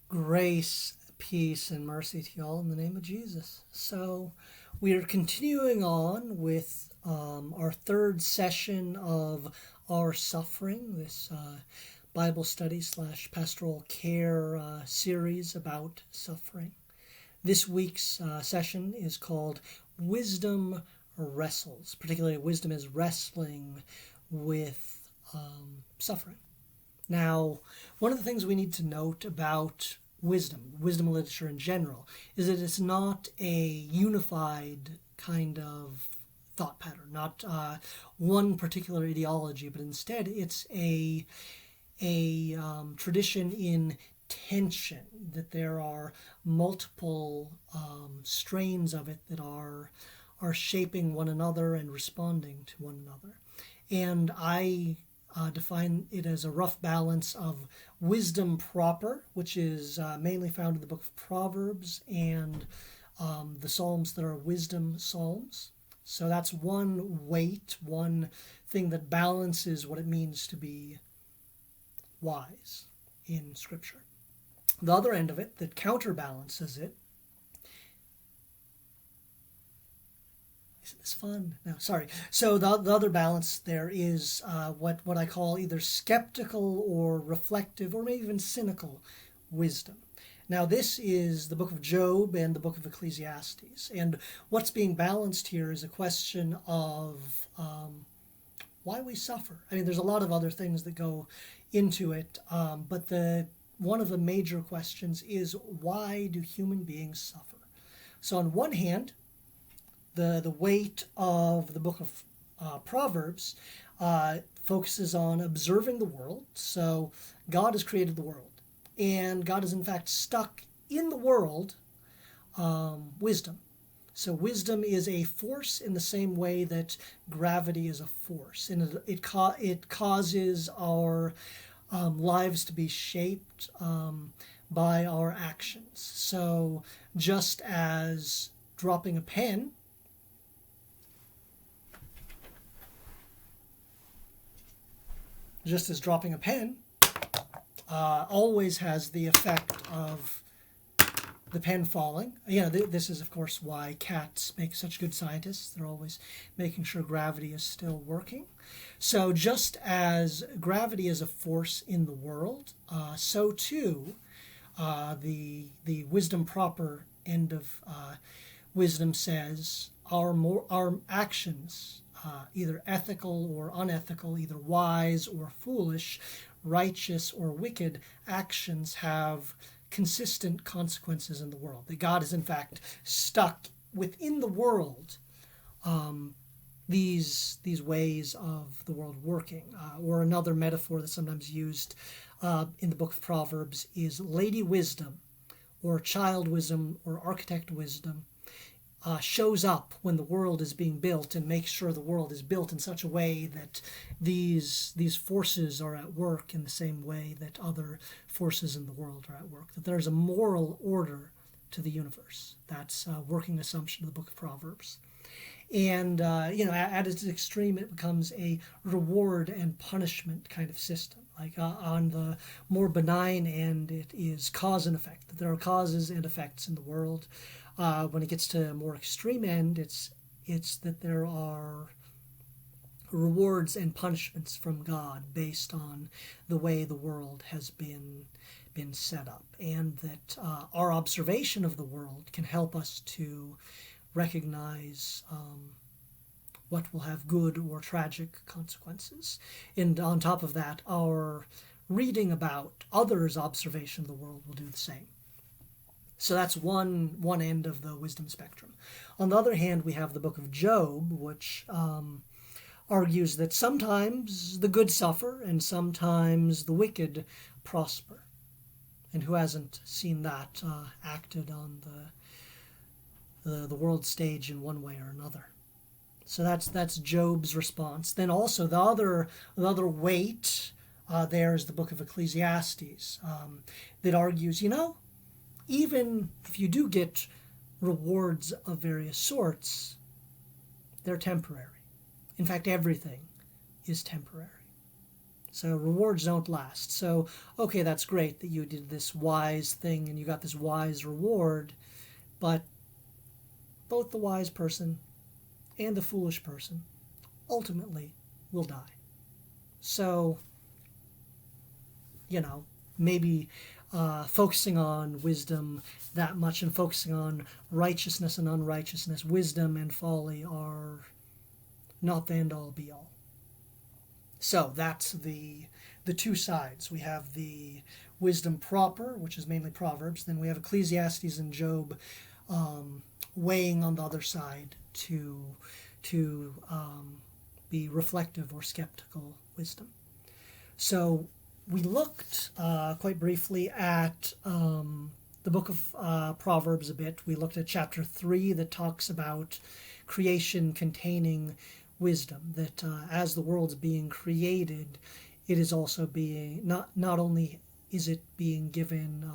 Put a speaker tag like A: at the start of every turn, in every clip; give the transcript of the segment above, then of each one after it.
A: Grace, peace, and mercy to you all in the name of Jesus. So, we are continuing on with our third session of Our Suffering, this Bible study / pastoral care series about suffering. This week's session is called Wisdom Wrestles. Particularly, wisdom is wrestling with suffering. Now, one of the things we need to note about wisdom literature in general, is that it's not a unified kind of thought pattern, not one particular ideology, but instead it's a tradition in tension, that there are multiple strains of it that are shaping one another and responding to one another. And I define it as a rough balance of wisdom proper, which is mainly found in the book of Proverbs and the Psalms that are wisdom psalms. So that's one weight, one thing that balances what it means to be wise in Scripture. The other end of it that counterbalances it. Isn't this fun? No, sorry. So the other balance there is what I call either skeptical or reflective or maybe even cynical wisdom. Now this is the book of Job and the book of Ecclesiastes. And what's being balanced here is a question of why we suffer. I mean, there's a lot of other things that go into it, but one of the major questions is, why do human beings suffer? So on one hand, the weight of the book of Proverbs focuses on observing the world. So God has created the world, and God is in fact stuck in the world wisdom. So wisdom is a force in the same way that gravity is a force, and it causes our lives to be shaped by our actions. So just as dropping a pen always has the effect of the pen falling. This is, of course, why cats make such good scientists. They're always making sure gravity is still working. So just as gravity is a force in the world, so too the wisdom proper end of wisdom says our actions, either ethical or unethical, either wise or foolish, righteous or wicked actions have consistent consequences in the world. That God is in fact stuck within the world, these ways of the world working. Or another metaphor that's sometimes used in the book of Proverbs is lady wisdom, or child wisdom, or architect wisdom. Shows up when the world is being built and makes sure the world is built in such a way that these forces are at work in the same way that other forces in the world are at work, that there's a moral order to the universe. That's a working assumption of the book of Proverbs. And, at its extreme, it becomes a reward and punishment kind of system. Like on the more benign end, it is cause and effect, that there are causes and effects in the world. When it gets to a more extreme end, it's that there are rewards and punishments from God based on the way the world has been set up, and that our observation of the world can help us to recognize what will have good or tragic consequences. And on top of that, our reading about others' observation of the world will do the same. So that's one end of the wisdom spectrum. On the other hand, we have the book of Job, which argues that sometimes the good suffer and sometimes the wicked prosper. And who hasn't seen that acted on the world stage in one way or another? So that's Job's response. Then also the other weight there is the book of Ecclesiastes that argues, even if you do get rewards of various sorts, they're temporary. In fact, everything is temporary. So rewards don't last. So, okay, that's great that you did this wise thing and you got this wise reward, but both the wise person and the foolish person ultimately will die. So, maybe focusing on wisdom that much and focusing on righteousness and unrighteousness, wisdom and folly are not the end all be all. So that's the two sides. We have the wisdom proper, which is mainly Proverbs. Then we have Ecclesiastes and Job weighing on the other side to be reflective or skeptical wisdom. So we looked quite briefly at the book of Proverbs a bit. We looked at chapter 3 that talks about creation containing wisdom, that as the world's being created, it is also being, not only is it being given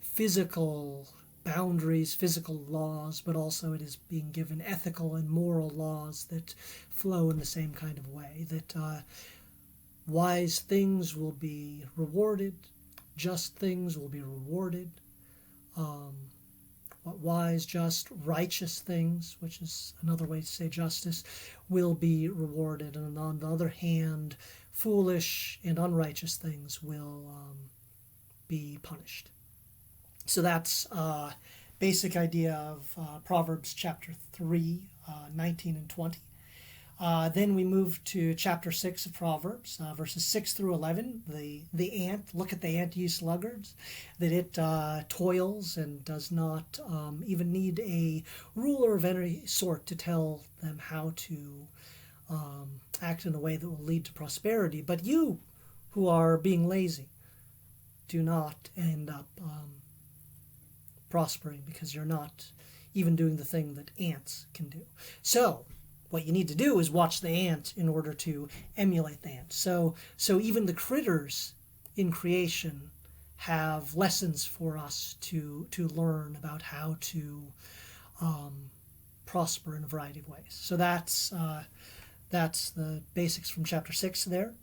A: physical boundaries, physical laws, but also it is being given ethical and moral laws that flow in the same kind of way, that wise things will be rewarded, just things will be rewarded. Wise, just, righteous things, which is another way to say justice, will be rewarded. And on the other hand, foolish and unrighteous things will be punished. So that's basic idea of Proverbs chapter 3, 19 and 20. Then we move to chapter 6 of Proverbs, verses 6 through 11. The ant, look at the ant, ye sluggards, that it toils and does not even need a ruler of any sort to tell them how to act in a way that will lead to prosperity. But you, who are being lazy, do not end up prospering because you're not even doing the thing that ants can do. So what you need to do is watch the ant in order to emulate the ant. So even the critters in creation have lessons for us to learn about how to prosper in a variety of ways. So that's the basics from chapter 6 there.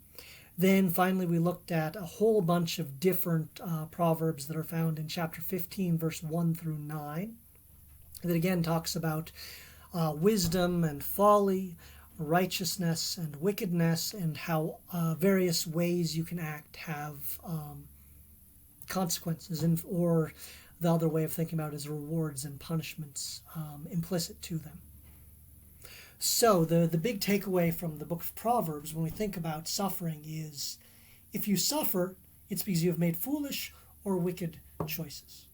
A: Then finally we looked at a whole bunch of different proverbs that are found in chapter 15, verse 1 through 9, that again talks about wisdom and folly, righteousness and wickedness, and how various ways you can act have consequences, or the other way of thinking about it is rewards and punishments implicit to them. So the big takeaway from the book of Proverbs when we think about suffering is, if you suffer, it's because you have made foolish or wicked choices.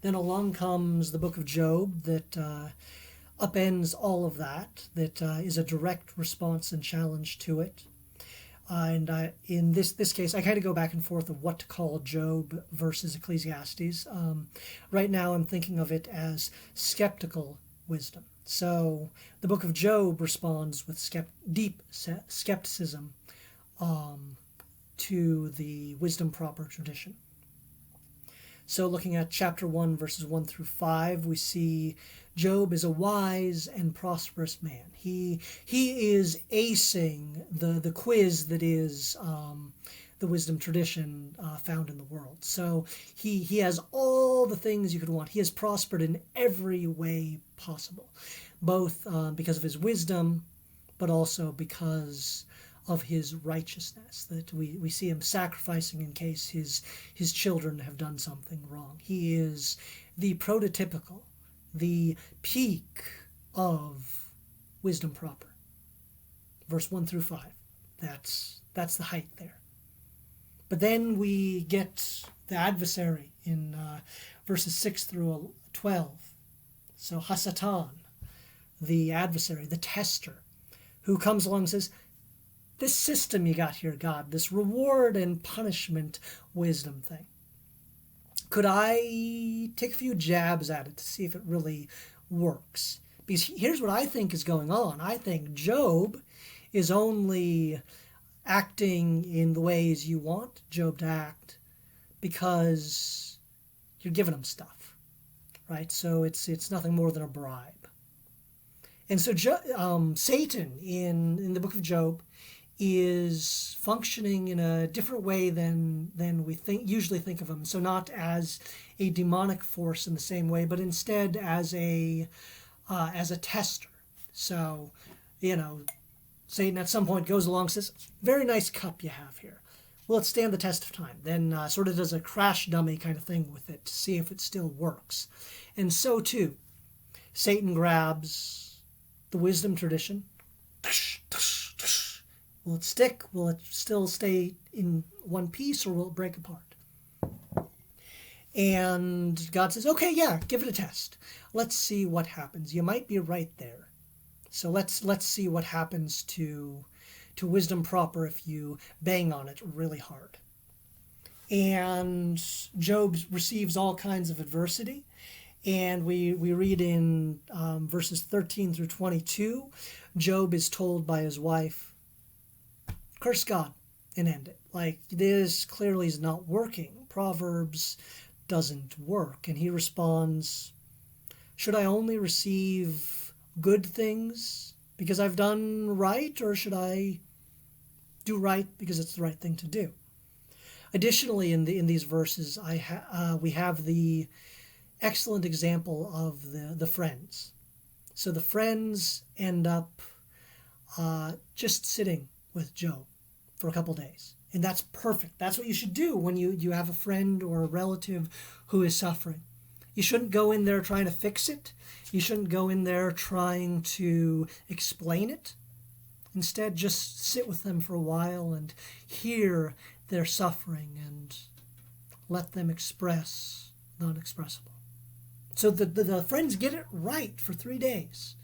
A: Then along comes the book of Job that upends all of that is a direct response and challenge to it. And in this case, I kind of go back and forth of what to call Job versus Ecclesiastes. Right now I'm thinking of it as skeptical wisdom. So the book of Job responds with deep skepticism to the wisdom proper tradition. So looking at chapter 1, verses 1 through 5, we see Job is a wise and prosperous man. He is acing the quiz that is the wisdom tradition found in the world. So he has all the things you could want. He has prospered in every way possible, both because of his wisdom, but also because of his righteousness, that we see him sacrificing in case his children have done something wrong. He is the prototypical, the peak of wisdom proper. Verse 1 through 5, that's the height there. But then we get the adversary in verses 6 through 12. So Hasatan, the adversary, the tester, who comes along and says, this system you got here, God, this reward and punishment wisdom thing, could I take a few jabs at it to see if it really works? Because here's what I think is going on. I think Job is only acting in the ways you want Job to act because you're giving him stuff, right? So it's nothing more than a bribe. And so Satan in the book of Job is functioning in a different way than we usually think of him. So not as a demonic force in the same way, but instead as a tester. So, Satan at some point goes along and says, "Very nice cup you have here. Will it stand the test of time?" Then sort of does a crash dummy kind of thing with it to see if it still works. And so too, Satan grabs the wisdom tradition. Will it stick? Will it still stay in one piece, or will it break apart? And God says, "Okay, yeah, give it a test. Let's see what happens. You might be right there. So let's see what happens to wisdom proper if you bang on it really hard." And Job receives all kinds of adversity. And we read in verses 13 through 22, Job is told by his wife, curse God and end it. Like, this clearly is not working. Proverbs doesn't work. And he responds, should I only receive good things because I've done right, or should I do right because it's the right thing to do? Additionally, in these verses, we have the excellent example of the friends. So the friends end up just sitting with Job for a couple days. And that's perfect. That's what you should do when you have a friend or a relative who is suffering. You shouldn't go in there trying to fix it. You shouldn't go in there trying to explain it. Instead, just sit with them for a while and hear their suffering and let them express the unexpressible. So the friends get it right for 3 days.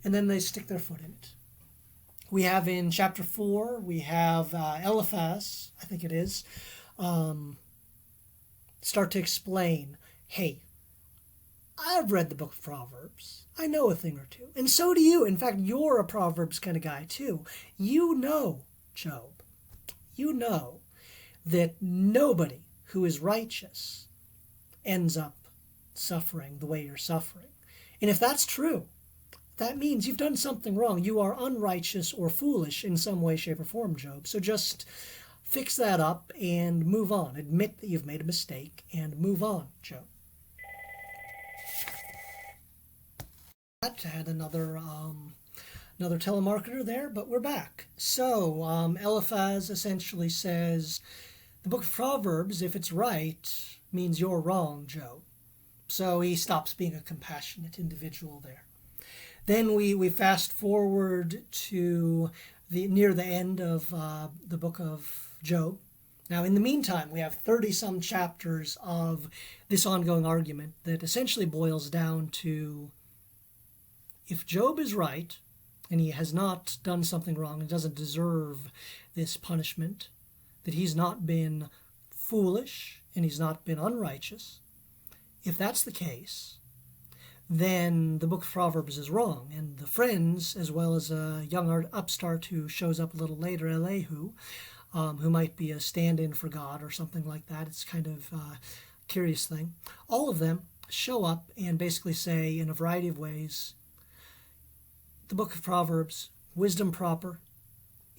A: And then they stick their foot in it. We have in chapter 4, we have Eliphaz, I think it is, start to explain, hey, I've read the book of Proverbs. I know a thing or two. And so do you. In fact, you're a Proverbs kind of guy too. You know, Job, you know that nobody who is righteous ends up suffering the way you're suffering. And if that's true, that means you've done something wrong. You are unrighteous or foolish in some way, shape, or form, Job. So just fix that up and move on. Admit that you've made a mistake and move on, Job. That had another telemarketer there, but we're back. So Eliphaz essentially says, the book of Proverbs, if it's right, means you're wrong, Job. So he stops being a compassionate individual there. Then we fast forward to near the end of the book of Job. Now, in the meantime, we have 30-some chapters of this ongoing argument that essentially boils down to, if Job is right, and he has not done something wrong and doesn't deserve this punishment, that he's not been foolish and he's not been unrighteous, if that's the case, then the book of Proverbs is wrong. And the friends, as well as a young upstart who shows up a little later, Elihu, who might be a stand-in for God or something like that, it's kind of a curious thing, all of them show up and basically say in a variety of ways, the book of Proverbs, wisdom proper,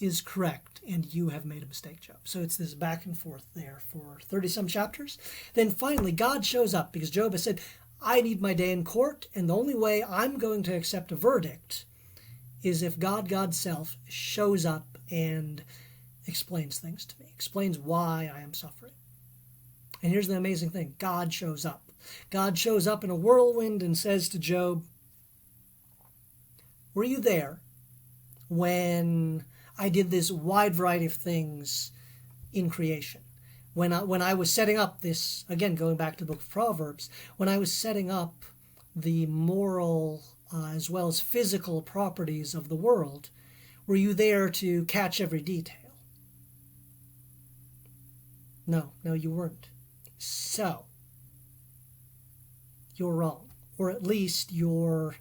A: is correct, and you have made a mistake, Job. So it's this back and forth there for 30-some chapters. Then finally, God shows up because Job has said, I need my day in court, and the only way I'm going to accept a verdict is if God's self shows up and explains things to me, explains why I am suffering. And here's the amazing thing. God shows up. God shows up in a whirlwind and says to Job, were you there when I did this wide variety of things in creation? When I was setting up this, again, going back to the book of Proverbs, when I was setting up the moral as well as physical properties of the world, were you there to catch every detail? No, you weren't. So, you're wrong. Or at least you've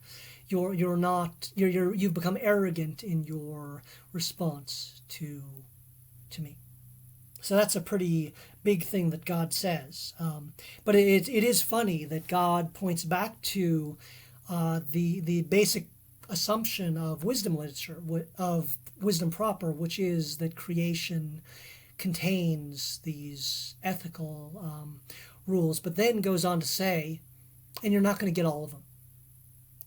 A: become arrogant in your response to me. So that's a pretty big thing that God says. But it is funny that God points back to the basic assumption of wisdom literature, of wisdom proper, which is that creation contains these ethical rules, but then goes on to say, and you're not going to get all of them.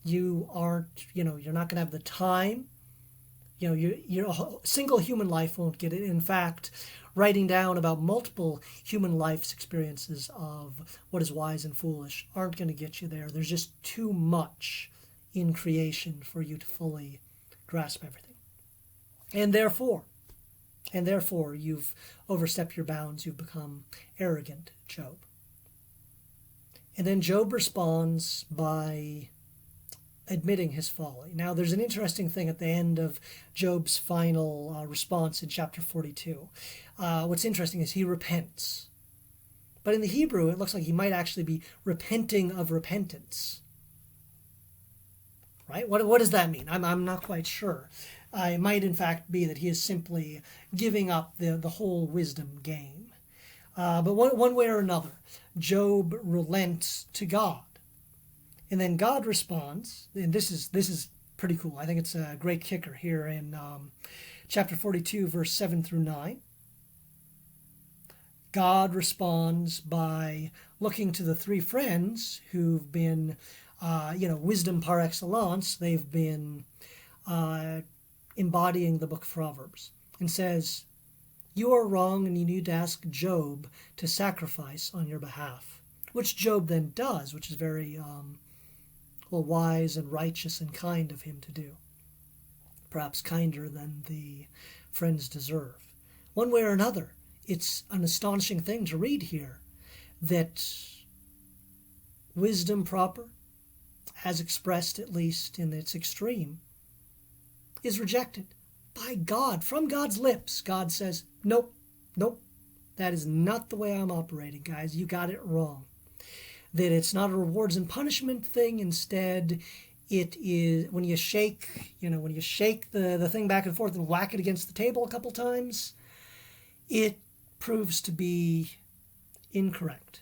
A: You aren't, you're not going to have the time. Your single human life won't get it. In fact, writing down about multiple human life's experiences of what is wise and foolish aren't going to get you there. There's just too much in creation for you to fully grasp everything. And therefore, you've overstepped your bounds. You've become arrogant, Job. And then Job responds by admitting his folly. Now, there's an interesting thing at the end of Job's final response in chapter 42. What's interesting is he repents. But in the Hebrew, it looks like he might actually be repenting of repentance. Right? What does that mean? I'm not quite sure. It might, in fact, be that he is simply giving up the whole wisdom game. But one way or another, Job relents to God. And then God responds, and this is pretty cool. I think it's a great kicker here in chapter 42, verse 7 through 9. God responds by looking to the three friends who've been, wisdom par excellence. They've been embodying the book of Proverbs, and says, "You are wrong, and you need to ask Job to sacrifice on your behalf," which Job then does, which is very wise and righteous and kind of him to do. Perhaps kinder than the friends deserve. One way or another, it's an astonishing thing to read here that wisdom proper, as expressed at least in its extreme, is rejected by God. From God's lips, God says, nope, that is not the way I'm operating, guys. You got it wrong. That it's not a rewards and punishment thing. Instead, it is when you shake the thing back and forth and whack it against the table a couple times, it proves to be incorrect.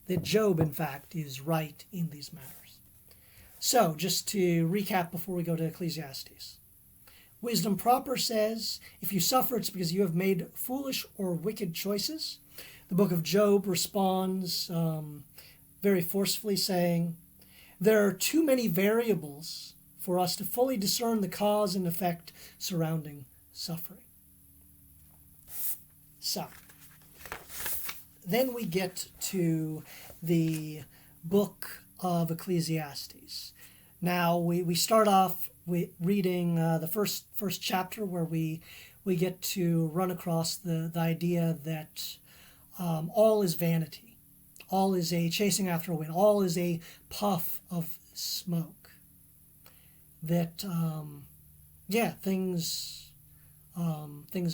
A: That Job, in fact, is right in these matters. So, just to recap before we go to Ecclesiastes. Wisdom proper says, if you suffer, it's because you have made foolish or wicked choices. The book of Job responds very forcefully, saying, there are too many variables for us to fully discern the cause and effect surrounding suffering. So, then we get to the book of Ecclesiastes. Now, we start off reading the first chapter, where we get to run across the idea that all is vanity, all is a chasing after a wind, all is a puff of smoke. That things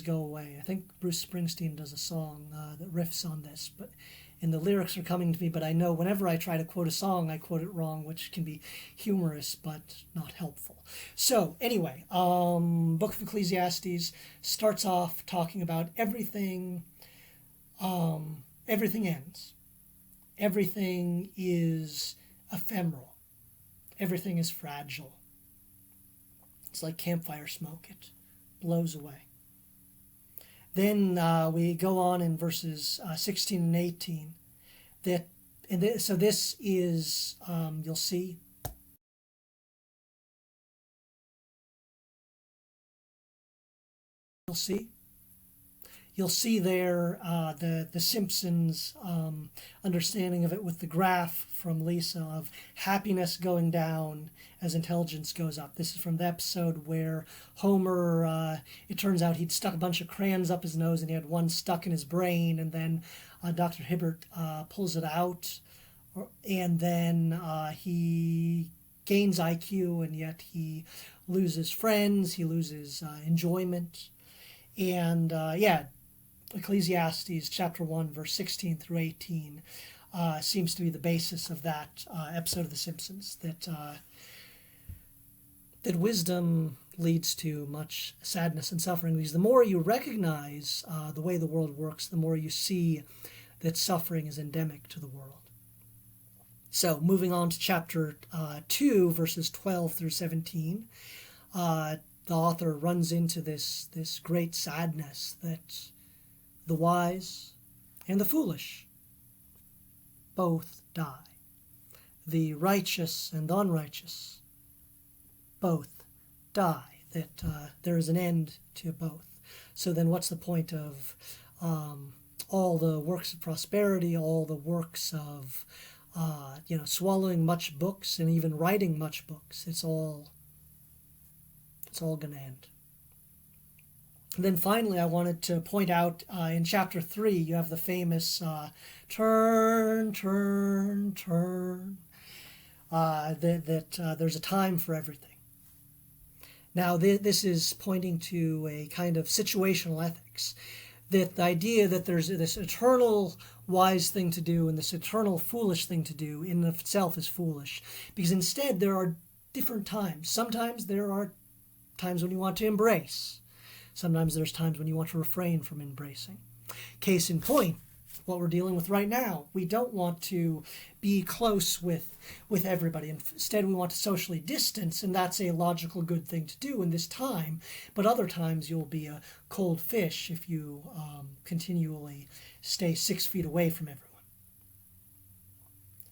A: go away. I think Bruce Springsteen does a song that riffs on this, and the lyrics are coming to me, but I know whenever I try to quote a song, I quote it wrong, which can be humorous but not helpful. So anyway, Book of Ecclesiastes starts off talking about everything. Everything ends. Everything is ephemeral. Everything is fragile. It's like campfire smoke. It blows away. Then we go on in verses 16 and 18. So this is, you'll see. You'll see there the Simpsons understanding of it with the graph from Lisa of happiness going down as intelligence goes up. This is from the episode where Homer, it turns out he'd stuck a bunch of crayons up his nose and he had one stuck in his brain, and then Dr. Hibbert pulls it out, and then he gains IQ, and yet he loses friends, he loses enjoyment. And Ecclesiastes chapter 1, verse 16 through 18 seems to be the basis of that episode of The Simpsons, that wisdom leads to much sadness and suffering, because the more you recognize the way the world works, the more you see that suffering is endemic to the world. So moving on to chapter 2, verses 12 through 17, the author runs into this great sadness that the wise and the foolish both die. The righteous and the unrighteous both die, that there is an end to both. So then what's the point of all the works of prosperity, all the works of swallowing much books and even writing much books? It's all going to end. And then finally, I wanted to point out in chapter 3, you have the famous turn, turn, turn, that there's a time for everything. Now, this is pointing to a kind of situational ethics, that the idea that there's this eternal wise thing to do and this eternal foolish thing to do in and of itself is foolish, because instead there are different times. Sometimes there are times when you want to embrace. Sometimes there's times when you want to refrain from embracing. Case in point, what we're dealing with right now. We don't want to be close with everybody. Instead, we want to socially distance, and that's a logical good thing to do in this time. But other times, you'll be a cold fish if you continually stay 6 feet away from everyone.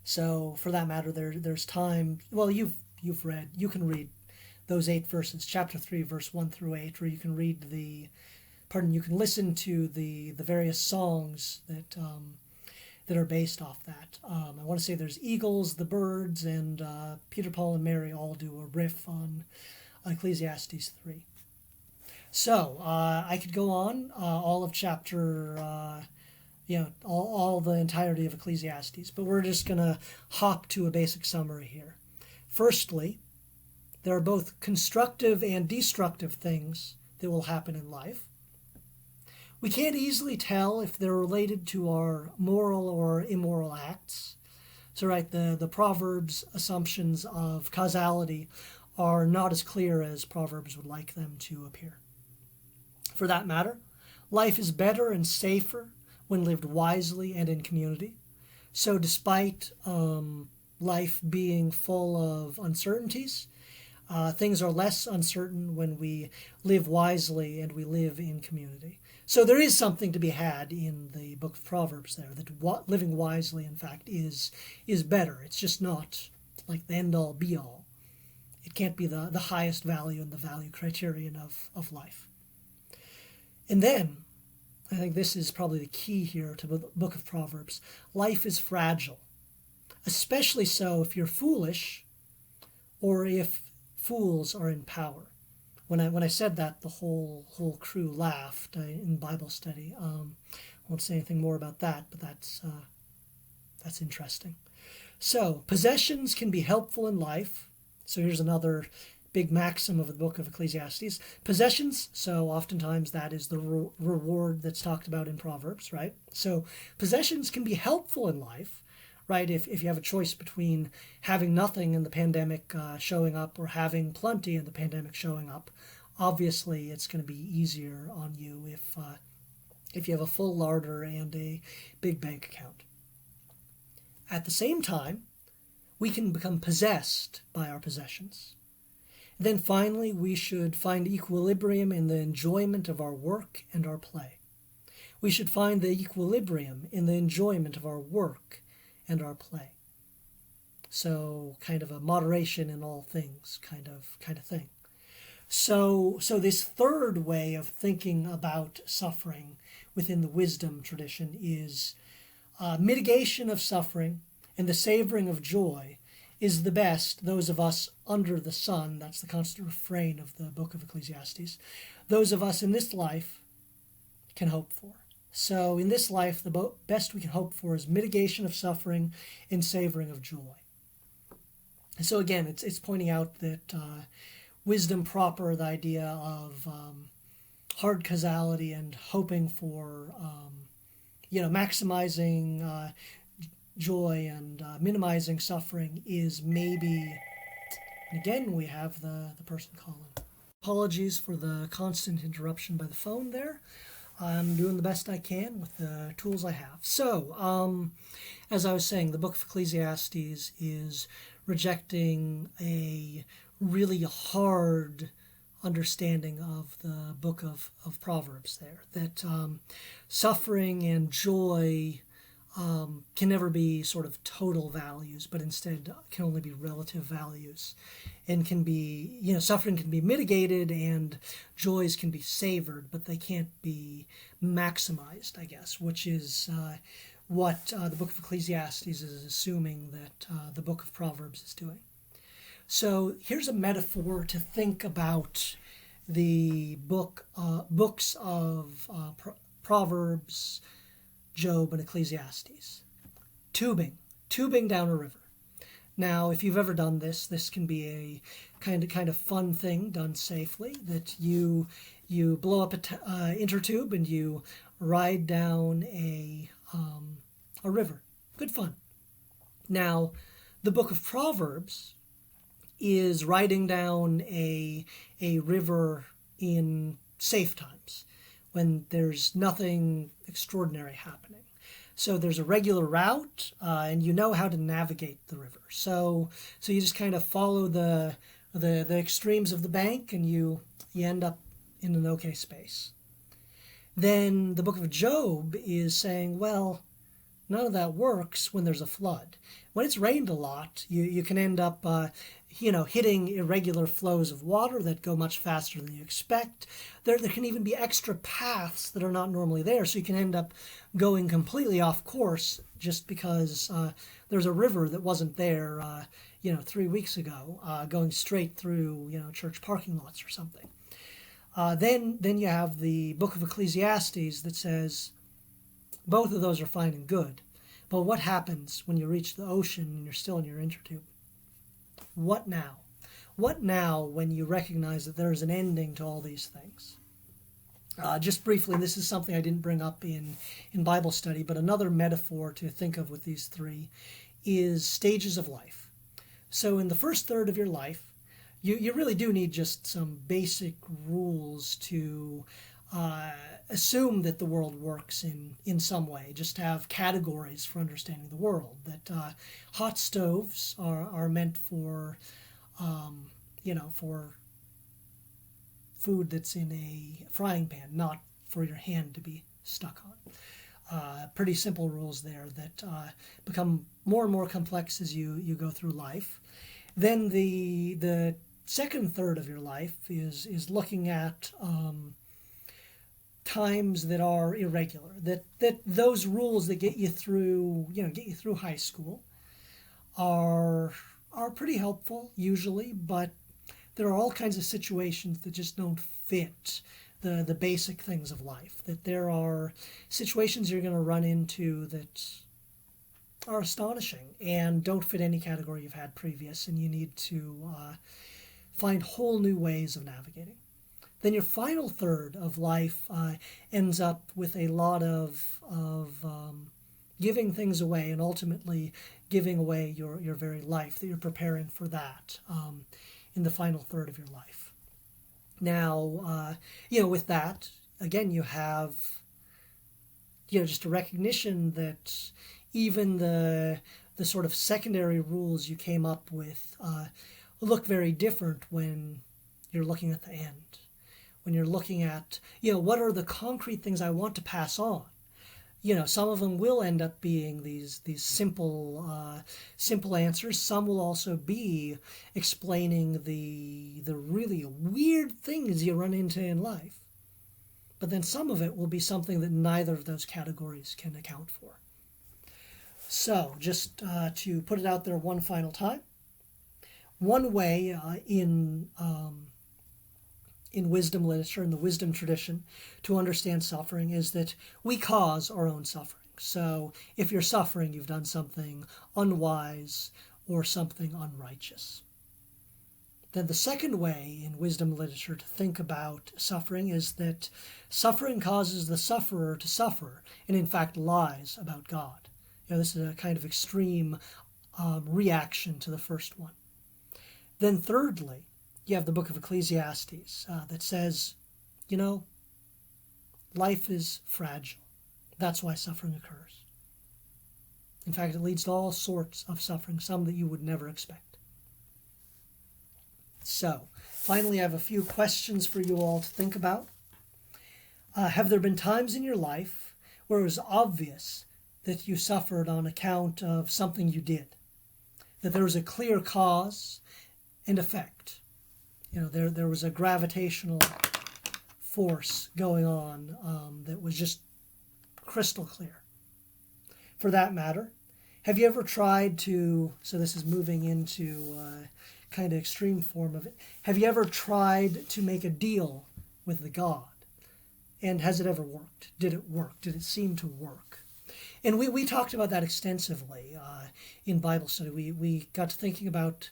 A: So, for that matter, there's time. Well, you can read those 8 verses, chapter 3, verse 1 through 8, where you can read you can listen to the various songs that are based off that. I want to say there's Eagles, the Birds, and Peter, Paul, and Mary all do a riff on Ecclesiastes 3. So I could go on all of chapter, all the entirety of Ecclesiastes, but we're just going to hop to a basic summary here. Firstly, there are both constructive and destructive things that will happen in life. We can't easily tell if they're related to our moral or immoral acts. So, the Proverbs' assumptions of causality are not as clear as Proverbs would like them to appear. For that matter, life is better and safer when lived wisely and in community. So despite life being full of uncertainties, things are less uncertain when we live wisely and we live in community. So there is something to be had in the book of Proverbs there, that living wisely, in fact, is better. It's just not like the end-all, be-all. It can't be the highest value and the value criterion of life. And then, I think this is probably the key here to the book of Proverbs. Life is fragile, especially so if you're foolish or if fools are in power. When I said that, the whole crew laughed in Bible study. I won't say anything more about that, but that's interesting. So, possessions can be helpful in life. So here's another big maxim of the book of Ecclesiastes. Possessions, so oftentimes that is the reward that's talked about in Proverbs, right? So possessions can be helpful in life, right? If you have a choice between having nothing and the pandemic showing up or having plenty and the pandemic showing up, obviously it's going to be easier on you if you have a full larder and a big bank account. At the same time, we can become possessed by our possessions. Then finally, we should find equilibrium in the enjoyment of our work and our play. We should find the equilibrium in the enjoyment of our work and our play. So kind of a moderation in all things kind of thing. So this third way of thinking about suffering within the wisdom tradition is mitigation of suffering and the savoring of joy is the best those of us under the sun, that's the constant refrain of the book of Ecclesiastes, those of us in this life can hope for. So in this life, the best we can hope for is mitigation of suffering and savoring of joy. And so again, it's pointing out that wisdom proper, the idea of hard causality and hoping for, maximizing joy and minimizing suffering is maybe, and again we have the person calling. Apologies for the constant interruption by the phone there. I'm doing the best I can with the tools I have. So, as I was saying, the book of Ecclesiastes is rejecting a really hard understanding of the book of Proverbs there, that suffering and joy can never be sort of total values, but instead can only be relative values, and can be, suffering can be mitigated and joys can be savored, but they can't be maximized, I guess, which is what the book of Ecclesiastes is assuming that the book of Proverbs is doing. So here's a metaphor to think about the books of Proverbs, Job, and Ecclesiastes. Tubing down a river. Now, if you've ever done this, this can be a kind of fun thing done safely, that you blow up a inner tube and you ride down a river. Good fun. Now, the book of Proverbs is riding down a river in safe times, when there's nothing extraordinary happening. So there's a regular route, and you know how to navigate the river. So you just kind of follow the extremes of the bank, and you end up in an okay space. Then the book of Job is saying, well, none of that works when there's a flood. When it's rained a lot, you can end up hitting irregular flows of water that go much faster than you expect. There can even be extra paths that are not normally there, so you can end up going completely off course just because there's a river that wasn't there 3 weeks ago, going straight through church parking lots or something. Then you have the book of Ecclesiastes that says both of those are fine and good, but what happens when you reach the ocean and you're still in your inner tube? What now? What now when you recognize that there is an ending to all these things? Just briefly, this is something I didn't bring up in Bible study, but another metaphor to think of with these three is stages of life. So in the first third of your life, you really do need just some basic rules to assume that the world works in some way. Just have categories for understanding the world. That hot stoves are meant for, for food that's in a frying pan, not for your hand to be stuck on. Pretty simple rules there that become more and more complex as you go through life. Then the second third of your life is looking at times that are irregular, that those rules that get you through high school are pretty helpful usually, but there are all kinds of situations that just don't fit the basic things of life, that there are situations you're going to run into that are astonishing and don't fit any category you've had previous, and you need to find whole new ways of navigating. Then your final third of life ends up with a lot of giving things away, and ultimately giving away your very life, that you're preparing for that in the final third of your life. Now, with that, again, you have just a recognition that even the sort of secondary rules you came up with look very different when you're looking at the end. When you're looking at, what are the concrete things I want to pass on? Some of them will end up being these simple answers. Some will also be explaining the really weird things you run into in life. But then some of it will be something that neither of those categories can account for. So, just to put it out there one final time, one way in wisdom literature, in the wisdom tradition, to understand suffering is that we cause our own suffering. So if you're suffering, you've done something unwise or something unrighteous. Then the second way in wisdom literature to think about suffering is that suffering causes the sufferer to suffer, and in fact lies about God. This is a kind of extreme reaction to the first one. Then thirdly, you have the book of Ecclesiastes that says, life is fragile. That's why suffering occurs. In fact, it leads to all sorts of suffering, some that you would never expect. So, finally, I have a few questions for you all to think about. Have there been times in your life where it was obvious that you suffered on account of something you did? That there was a clear cause and effect? There was a gravitational force going on that was just crystal clear. For that matter, have you ever tried to, so this is moving into kind of extreme form of it, have you ever tried to make a deal with the God? And has it ever worked? Did it work? Did it seem to work? And we talked about that extensively in Bible study. We got to thinking about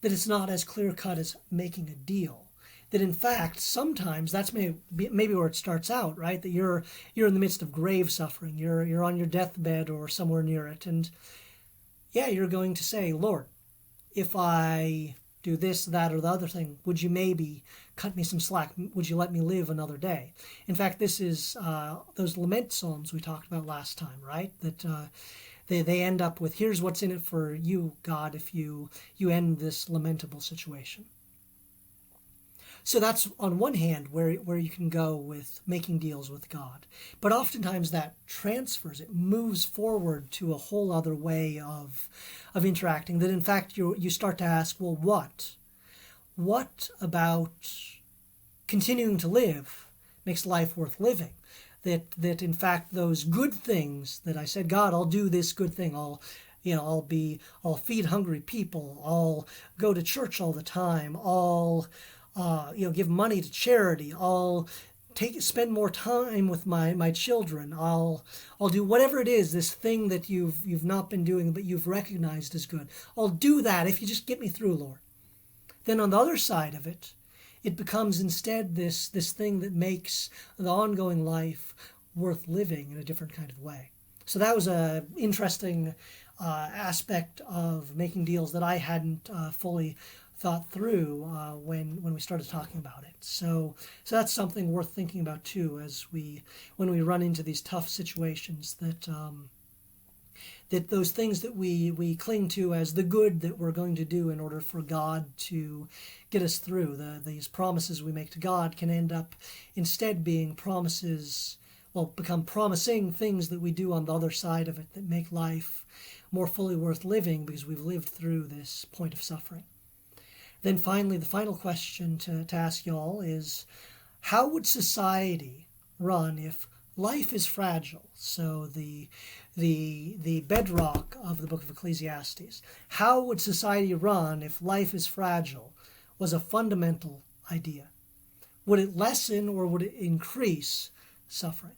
A: that it's not as clear-cut as making a deal. That in fact, sometimes that's maybe where it starts out, right? That you're in the midst of grave suffering. You're on your deathbed or somewhere near it. And yeah, you're going to say, Lord, if I do this, that, or the other thing, would you maybe cut me some slack? Would you let me live another day? In fact, this is those lament psalms we talked about last time, right? That they end up with, here's what's in it for you, God, if you end this lamentable situation. So that's on one hand where you can go with making deals with God. But oftentimes that transfers, it moves forward to a whole other way of interacting, that in fact you start to ask, well, what about continuing to live makes life worth living? That in fact those good things that I said, God, I'll do this good thing, I'll feed hungry people, I'll go to church all the time, I'll give money to charity, I'll spend more time with my children, I'll do whatever it is, this thing that you've not been doing but you've recognized as good. I'll do that if you just get me through, Lord. Then on the other side of it, it becomes instead this thing that makes the ongoing life worth living in a different kind of way. So that was an interesting aspect of making deals that I hadn't fully thought through when we started talking about it. So that's something worth thinking about too, when we run into these tough situations, that those things that we cling to as the good that we're going to do in order for God to get us through, these promises we make to God can end up instead being become promising things that we do on the other side of it that make life more fully worth living because we've lived through this point of suffering. Then finally, the final question to ask y'all is, how would society run if life is fragile? So the bedrock of the book of Ecclesiastes. How would society run if life is fragile was a fundamental idea? Would it lessen or would it increase suffering?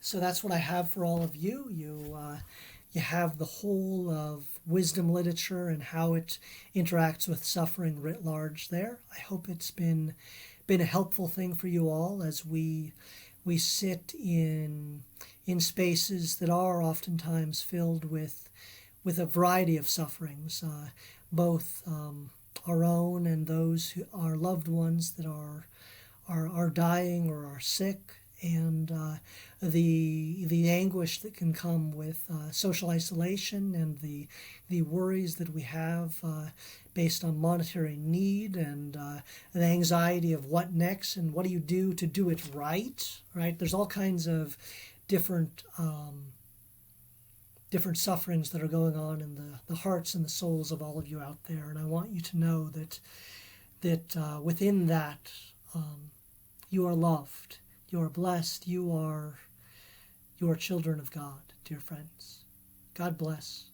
A: So that's what I have for all of you. You have the whole of wisdom literature and how it interacts with suffering writ large there. I hope it's been a helpful thing for you all as we sit in spaces that are oftentimes filled with a variety of sufferings, both our own and those who are loved ones that are dying or are sick, and the anguish that can come with social isolation and the worries that we have based on monetary need and the anxiety of what next and what do you do to do it right? There's all kinds of different sufferings that are going on in the hearts and the souls of all of you out there, and I want you to know that within that you are loved. You are blessed. You are children of God, dear friends. God bless.